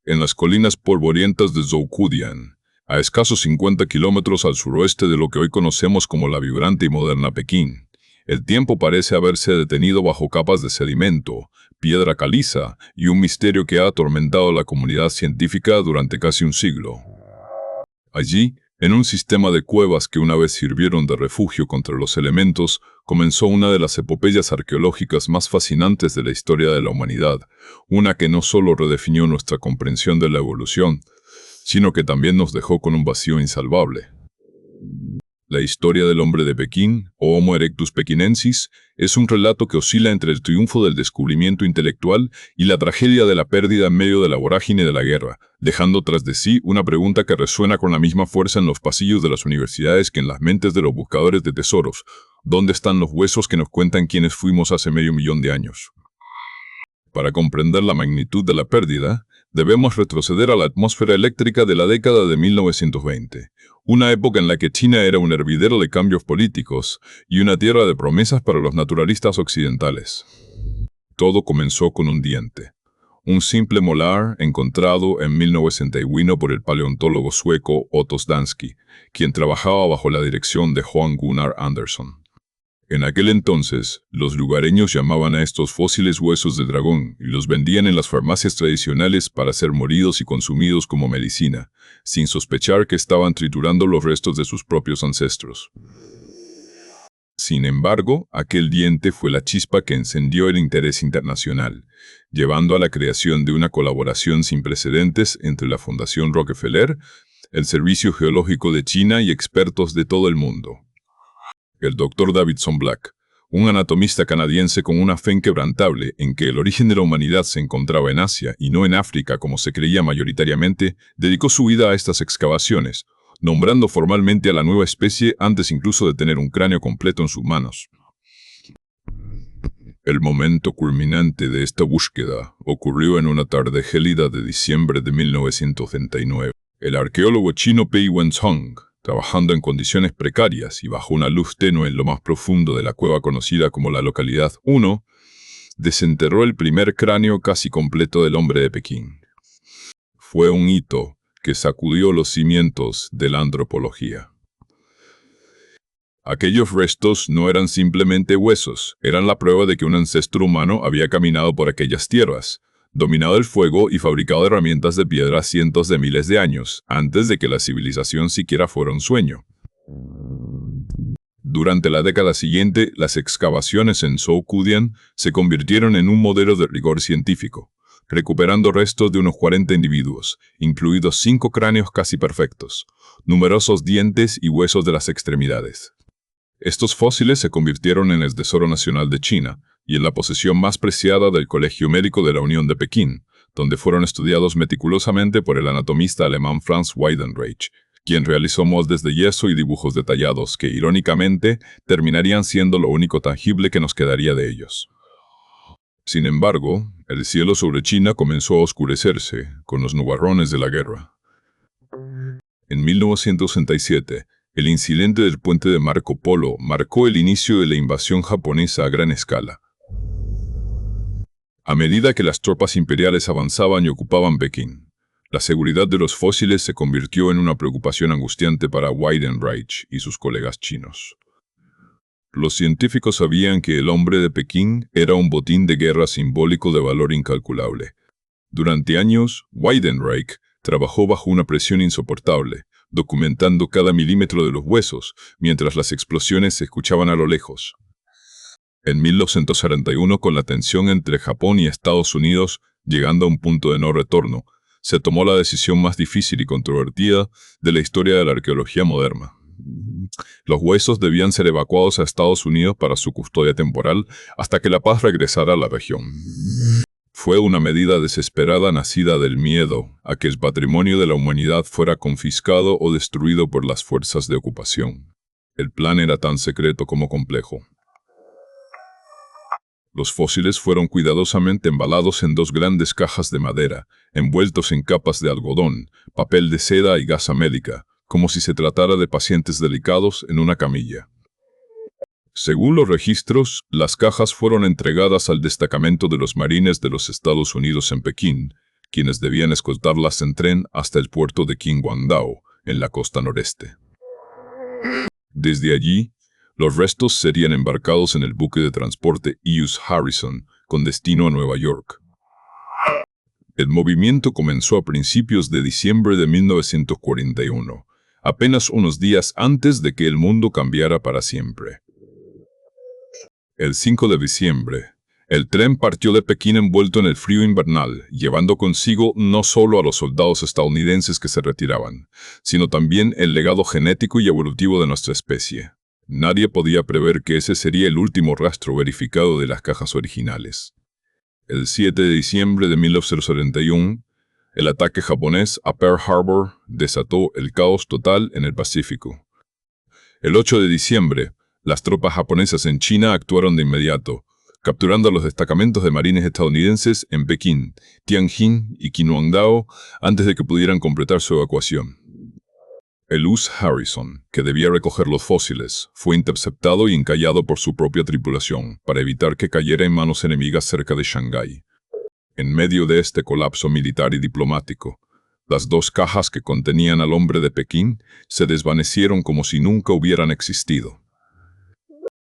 en las colinas polvorientas de Zhoukoudian, a escasos 50 kilómetros al suroeste de lo que hoy conocemos como la vibrante y moderna Pekín. El tiempo parece haberse detenido bajo capas de sedimento, piedra caliza y un misterio que ha atormentado a la comunidad científica durante casi un siglo. Allí, en un sistema de cuevas que una vez sirvieron de refugio contra los elementos, comenzó una de las epopeyas arqueológicas más fascinantes de la historia de la humanidad, una que no solo redefinió nuestra comprensión de la evolución, sino que también nos dejó con un vacío insalvable. La historia del hombre de Pekín, o Homo erectus pekinensis, es un relato que oscila entre el triunfo del descubrimiento intelectual y la tragedia de la pérdida en medio de la vorágine de la guerra, dejando tras de sí una pregunta que resuena con la misma fuerza en los pasillos de las universidades que en las mentes de los buscadores de tesoros. ¿Dónde están los huesos que nos cuentan quiénes fuimos hace medio millón de años? Para comprender la magnitud de la pérdida, debemos retroceder a la atmósfera eléctrica de la década de 1920, una época en la que China era un hervidero de cambios políticos y una tierra de promesas para los naturalistas occidentales. Todo comenzó con un diente, un simple molar encontrado en 1901 por el paleontólogo sueco Otto Dansky, quien trabajaba bajo la dirección de Johan Gunnar Andersson. En aquel entonces, los lugareños llamaban a estos fósiles huesos de dragón y los vendían en las farmacias tradicionales para ser molidos y consumidos como medicina, sin sospechar que estaban triturando los restos de sus propios ancestros. Sin embargo, aquel diente fue la chispa que encendió el interés internacional, llevando a la creación de una colaboración sin precedentes entre la Fundación Rockefeller, el Servicio Geológico de China y expertos de todo el mundo. El Dr. Davidson Black, un anatomista canadiense con una fe inquebrantable en que el origen de la humanidad se encontraba en Asia y no en África como se creía mayoritariamente, dedicó su vida a estas excavaciones, nombrando formalmente a la nueva especie antes incluso de tener un cráneo completo en sus manos. El momento culminante de esta búsqueda ocurrió en una tarde gélida de diciembre de 1939. El arqueólogo chino Pei Wenzhong, trabajando en condiciones precarias y bajo una luz tenue en lo más profundo de la cueva conocida como la localidad 1, desenterró el primer cráneo casi completo del hombre de Pekín. Fue un hito que sacudió los cimientos de la antropología. Aquellos restos no eran simplemente huesos, eran la prueba de que un ancestro humano había caminado por aquellas tierras, dominado el fuego y fabricado herramientas de piedra cientos de miles de años, antes de que la civilización siquiera fuera un sueño. Durante la década siguiente, las excavaciones en Zhoukoudian se convirtieron en un modelo de rigor científico, recuperando restos de unos 40 individuos, incluidos 5 cráneos casi perfectos, numerosos dientes y huesos de las extremidades. Estos fósiles se convirtieron en el tesoro nacional de China y en la posesión más preciada del Colegio Médico de la Unión de Pekín, donde fueron estudiados meticulosamente por el anatomista alemán Franz Weidenreich, quien realizó moldes de yeso y dibujos detallados que, irónicamente, terminarían siendo lo único tangible que nos quedaría de ellos. Sin embargo, el cielo sobre China comenzó a oscurecerse con los nubarrones de la guerra. En 1967, el incidente del puente de Marco Polo marcó el inicio de la invasión japonesa a gran escala. A medida que las tropas imperiales avanzaban y ocupaban Pekín, la seguridad de los fósiles se convirtió en una preocupación angustiante para Weidenreich y sus colegas chinos. Los científicos sabían que el hombre de Pekín era un botín de guerra simbólico de valor incalculable. Durante años, Weidenreich trabajó bajo una presión insoportable, documentando cada milímetro de los huesos, mientras las explosiones se escuchaban a lo lejos. En 1941, con la tensión entre Japón y Estados Unidos llegando a un punto de no retorno, se tomó la decisión más difícil y controvertida de la historia de la arqueología moderna. Los huesos debían ser evacuados a Estados Unidos para su custodia temporal hasta que la paz regresara a la región. Fue una medida desesperada nacida del miedo a que el patrimonio de la humanidad fuera confiscado o destruido por las fuerzas de ocupación. El plan era tan secreto como complejo. Los fósiles fueron cuidadosamente embalados en 2 grandes cajas de madera, envueltos en capas de algodón, papel de seda y gasa médica, como si se tratara de pacientes delicados en una camilla. Según los registros, las cajas fueron entregadas al destacamento de los marines de los Estados Unidos en Pekín, quienes debían escoltarlas en tren hasta el puerto de Qinhuangdao, en la costa noreste. Desde allí, los restos serían embarcados en el buque de transporte U.S. Harrison, con destino a Nueva York. El movimiento comenzó a principios de diciembre de 1941, apenas unos días antes de que el mundo cambiara para siempre. El 5 de diciembre, el tren partió de Pekín envuelto en el frío invernal, llevando consigo no solo a los soldados estadounidenses que se retiraban, sino también el legado genético y evolutivo de nuestra especie. Nadie podía prever que ese sería el último rastro verificado de las cajas originales. El 7 de diciembre de 1941, el ataque japonés a Pearl Harbor desató el caos total en el Pacífico. El 8 de diciembre, las tropas japonesas en China actuaron de inmediato, capturando a los destacamentos de marines estadounidenses en Pekín, Tianjin y Qinhuangdao antes de que pudieran completar su evacuación. El U.S. Harrison, que debía recoger los fósiles, fue interceptado y encallado por su propia tripulación para evitar que cayera en manos enemigas cerca de Shanghái. En medio de este colapso militar y diplomático, las dos cajas que contenían al hombre de Pekín se desvanecieron como si nunca hubieran existido.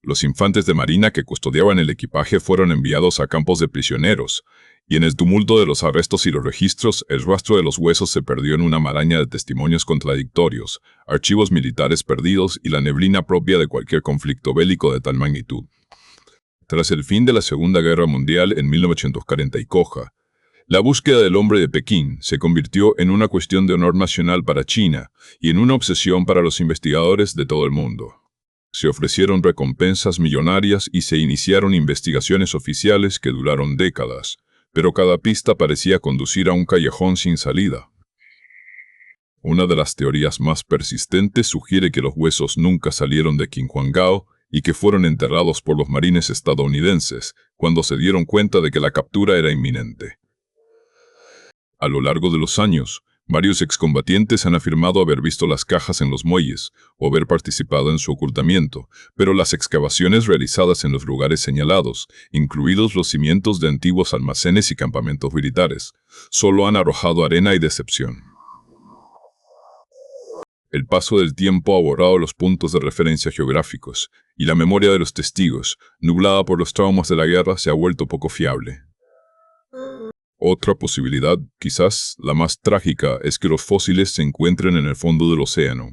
Los infantes de marina que custodiaban el equipaje fueron enviados a campos de prisioneros, y en el tumulto de los arrestos y los registros, el rastro de los huesos se perdió en una maraña de testimonios contradictorios, archivos militares perdidos y la neblina propia de cualquier conflicto bélico de tal magnitud. Tras el fin de la Segunda Guerra Mundial en 1940, la búsqueda del hombre de Pekín se convirtió en una cuestión de honor nacional para China y en una obsesión para los investigadores de todo el mundo. Se ofrecieron recompensas millonarias y se iniciaron investigaciones oficiales que duraron décadas, pero cada pista parecía conducir a un callejón sin salida. Una de las teorías más persistentes sugiere que los huesos nunca salieron de Qinhuangdao y que fueron enterrados por los marines estadounidenses cuando se dieron cuenta de que la captura era inminente. A lo largo de los años, varios excombatientes han afirmado haber visto las cajas en los muelles o haber participado en su ocultamiento, pero las excavaciones realizadas en los lugares señalados, incluidos los cimientos de antiguos almacenes y campamentos militares, solo han arrojado arena y decepción. El paso del tiempo ha borrado los puntos de referencia geográficos, y la memoria de los testigos, nublada por los traumas de la guerra, se ha vuelto poco fiable. Otra posibilidad, quizás la más trágica, es que los fósiles se encuentren en el fondo del océano.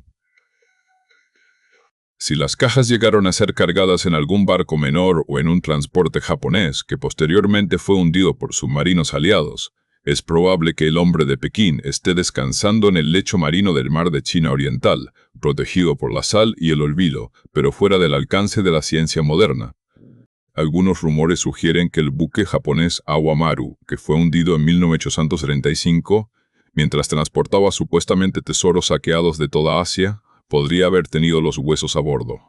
Si las cajas llegaron a ser cargadas en algún barco menor o en un transporte japonés que posteriormente fue hundido por submarinos aliados, es probable que el hombre de Pekín esté descansando en el lecho marino del mar de China Oriental, protegido por la sal y el olvido, pero fuera del alcance de la ciencia moderna. Algunos rumores sugieren que el buque japonés Awamaru, que fue hundido en 1835, mientras transportaba supuestamente tesoros saqueados de toda Asia, podría haber tenido los huesos a bordo.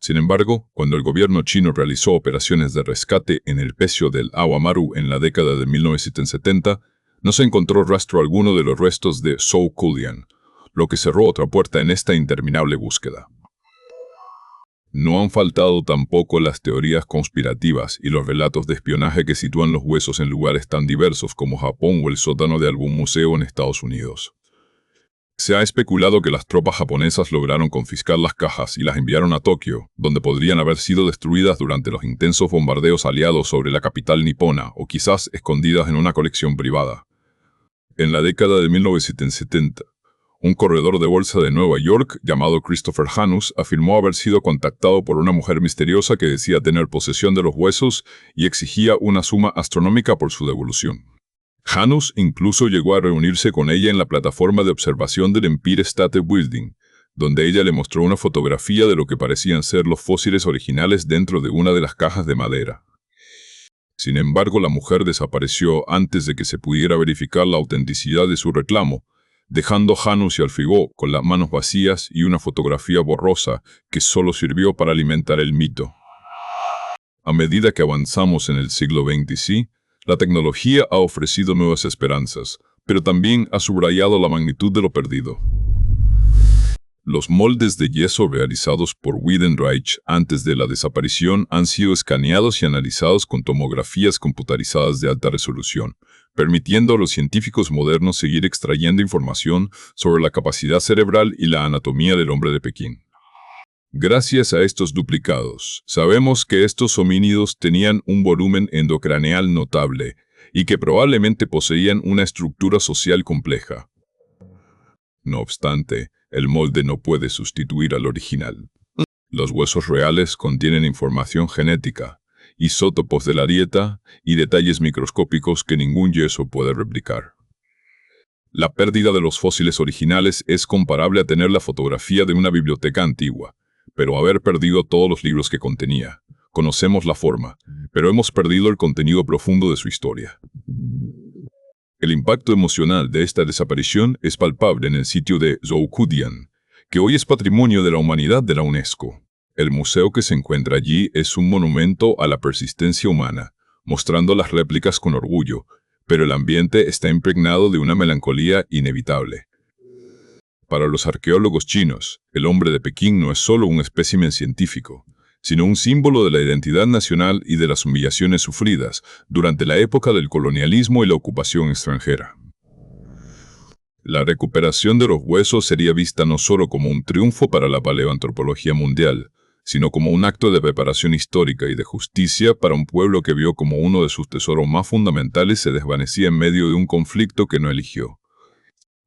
Sin embargo, cuando el gobierno chino realizó operaciones de rescate en el pecio del Awamaru en la década de 1970, no se encontró rastro alguno de los restos de Zhou Kulian, lo que cerró otra puerta en esta interminable búsqueda. No han faltado tampoco las teorías conspirativas y los relatos de espionaje que sitúan los huesos en lugares tan diversos como Japón o el sótano de algún museo en Estados Unidos. Se ha especulado que las tropas japonesas lograron confiscar las cajas y las enviaron a Tokio, donde podrían haber sido destruidas durante los intensos bombardeos aliados sobre la capital nipona o quizás escondidas en una colección privada. En la década de 1970, un corredor de bolsa de Nueva York llamado Christopher Hanus afirmó haber sido contactado por una mujer misteriosa que decía tener posesión de los huesos y exigía una suma astronómica por su devolución. Hanus incluso llegó a reunirse con ella en la plataforma de observación del Empire State Building, donde ella le mostró una fotografía de lo que parecían ser los fósiles originales dentro de una de las cajas de madera. Sin embargo, la mujer desapareció antes de que se pudiera verificar la autenticidad de su reclamo, dejando Hanus y al Frigó con las manos vacías y una fotografía borrosa que solo sirvió para alimentar el mito. A medida que avanzamos en el siglo XX, la tecnología ha ofrecido nuevas esperanzas, pero también ha subrayado la magnitud de lo perdido. Los moldes de yeso realizados por Weidenreich antes de la desaparición han sido escaneados y analizados con tomografías computarizadas de alta resolución, permitiendo a los científicos modernos seguir extrayendo información sobre la capacidad cerebral y la anatomía del hombre de Pekín. Gracias a estos duplicados, sabemos que estos homínidos tenían un volumen endocraneal notable y que probablemente poseían una estructura social compleja. No obstante, el molde no puede sustituir al original. Los huesos reales contienen información genética, isótopos de la dieta y detalles microscópicos que ningún yeso puede replicar. La pérdida de los fósiles originales es comparable a tener la fotografía de una biblioteca antigua, pero haber perdido todos los libros que contenía. Conocemos la forma, pero hemos perdido el contenido profundo de su historia. El impacto emocional de esta desaparición es palpable en el sitio de Zhoukoudian, que hoy es Patrimonio de la Humanidad de la UNESCO. El museo que se encuentra allí es un monumento a la persistencia humana, mostrando las réplicas con orgullo, pero el ambiente está impregnado de una melancolía inevitable. Para los arqueólogos chinos, el hombre de Pekín no es solo un espécimen científico, sino un símbolo de la identidad nacional y de las humillaciones sufridas durante la época del colonialismo y la ocupación extranjera. La recuperación de los huesos sería vista no solo como un triunfo para la paleoantropología mundial, sino como un acto de preparación histórica y de justicia para un pueblo que vio como uno de sus tesoros más fundamentales se desvanecía en medio de un conflicto que no eligió.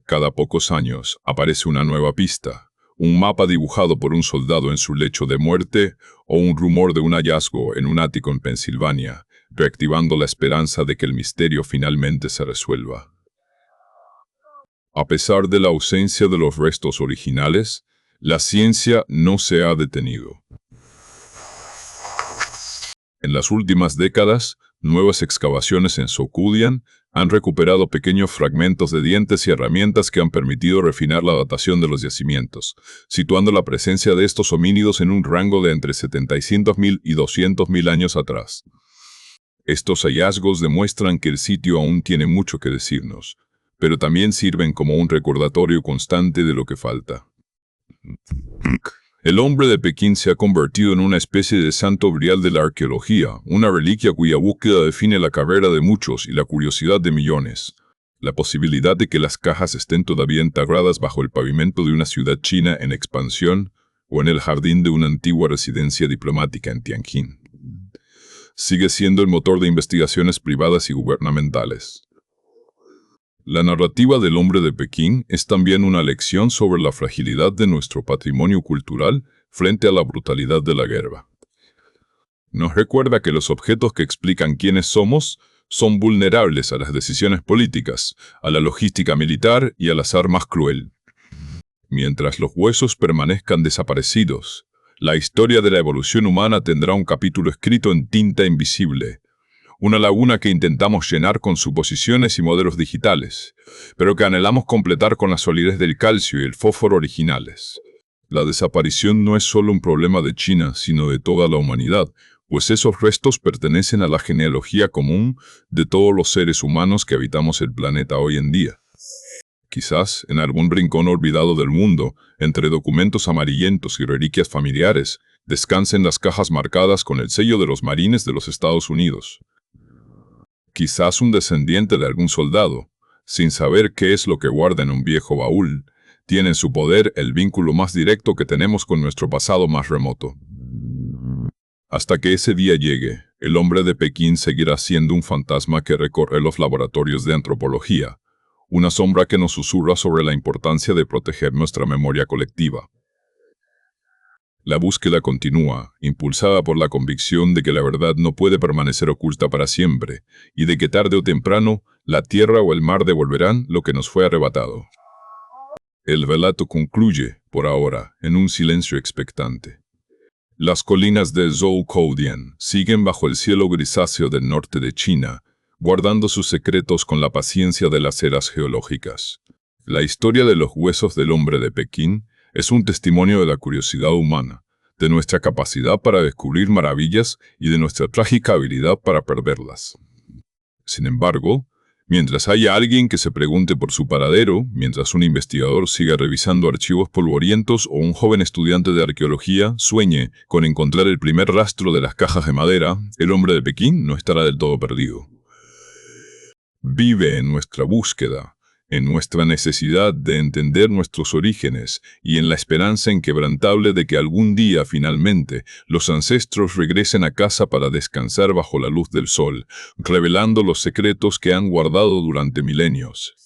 Cada pocos años aparece una nueva pista, un mapa dibujado por un soldado en su lecho de muerte o un rumor de un hallazgo en un ático en Pensilvania, reactivando la esperanza de que el misterio finalmente se resuelva. A pesar de la ausencia de los restos originales, la ciencia no se ha detenido. En las últimas décadas, nuevas excavaciones en Zhoukoudian han recuperado pequeños fragmentos de dientes y herramientas que han permitido refinar la datación de los yacimientos, situando la presencia de estos homínidos en un rango de entre 700.000 y 200.000 años atrás. Estos hallazgos demuestran que el sitio aún tiene mucho que decirnos, pero también sirven como un recordatorio constante de lo que falta. El hombre de Pekín se ha convertido en una especie de santo grial de la arqueología, una reliquia cuya búsqueda define la carrera de muchos y la curiosidad de millones. La posibilidad de que las cajas estén todavía enterradas bajo el pavimento de una ciudad china en expansión o en el jardín de una antigua residencia diplomática en Tianjin sigue siendo el motor de investigaciones privadas y gubernamentales. La narrativa del hombre de Pekín es también una lección sobre la fragilidad de nuestro patrimonio cultural frente a la brutalidad de la guerra. Nos recuerda que los objetos que explican quiénes somos son vulnerables a las decisiones políticas, a la logística militar y al azar más cruel. Mientras los huesos permanezcan desaparecidos, la historia de la evolución humana tendrá un capítulo escrito en tinta invisible, una laguna que intentamos llenar con suposiciones y modelos digitales, pero que anhelamos completar con la solidez del calcio y el fósforo originales. La desaparición no es solo un problema de China, sino de toda la humanidad, pues esos restos pertenecen a la genealogía común de todos los seres humanos que habitamos el planeta hoy en día. Quizás, en algún rincón olvidado del mundo, entre documentos amarillentos y reliquias familiares, descansen las cajas marcadas con el sello de los marines de los Estados Unidos. Quizás un descendiente de algún soldado, sin saber qué es lo que guarda en un viejo baúl, tiene en su poder el vínculo más directo que tenemos con nuestro pasado más remoto. Hasta que ese día llegue, el hombre de Pekín seguirá siendo un fantasma que recorre los laboratorios de antropología, una sombra que nos susurra sobre la importancia de proteger nuestra memoria colectiva. La búsqueda continúa, impulsada por la convicción de que la verdad no puede permanecer oculta para siempre, y de que tarde o temprano, la tierra o el mar devolverán lo que nos fue arrebatado. El relato concluye, por ahora, en un silencio expectante. Las colinas de Zhoukoudian siguen bajo el cielo grisáceo del norte de China, guardando sus secretos con la paciencia de las eras geológicas. La historia de los huesos del hombre de Pekín es un testimonio de la curiosidad humana, de nuestra capacidad para descubrir maravillas y de nuestra trágica habilidad para perderlas. Sin embargo, mientras haya alguien que se pregunte por su paradero, mientras un investigador siga revisando archivos polvorientos o un joven estudiante de arqueología sueñe con encontrar el primer rastro de las cajas de madera, el hombre de Pekín no estará del todo perdido. Vive en nuestra búsqueda, en nuestra necesidad de entender nuestros orígenes y en la esperanza inquebrantable de que algún día, finalmente, los ancestros regresen a casa para descansar bajo la luz del sol, revelando los secretos que han guardado durante milenios.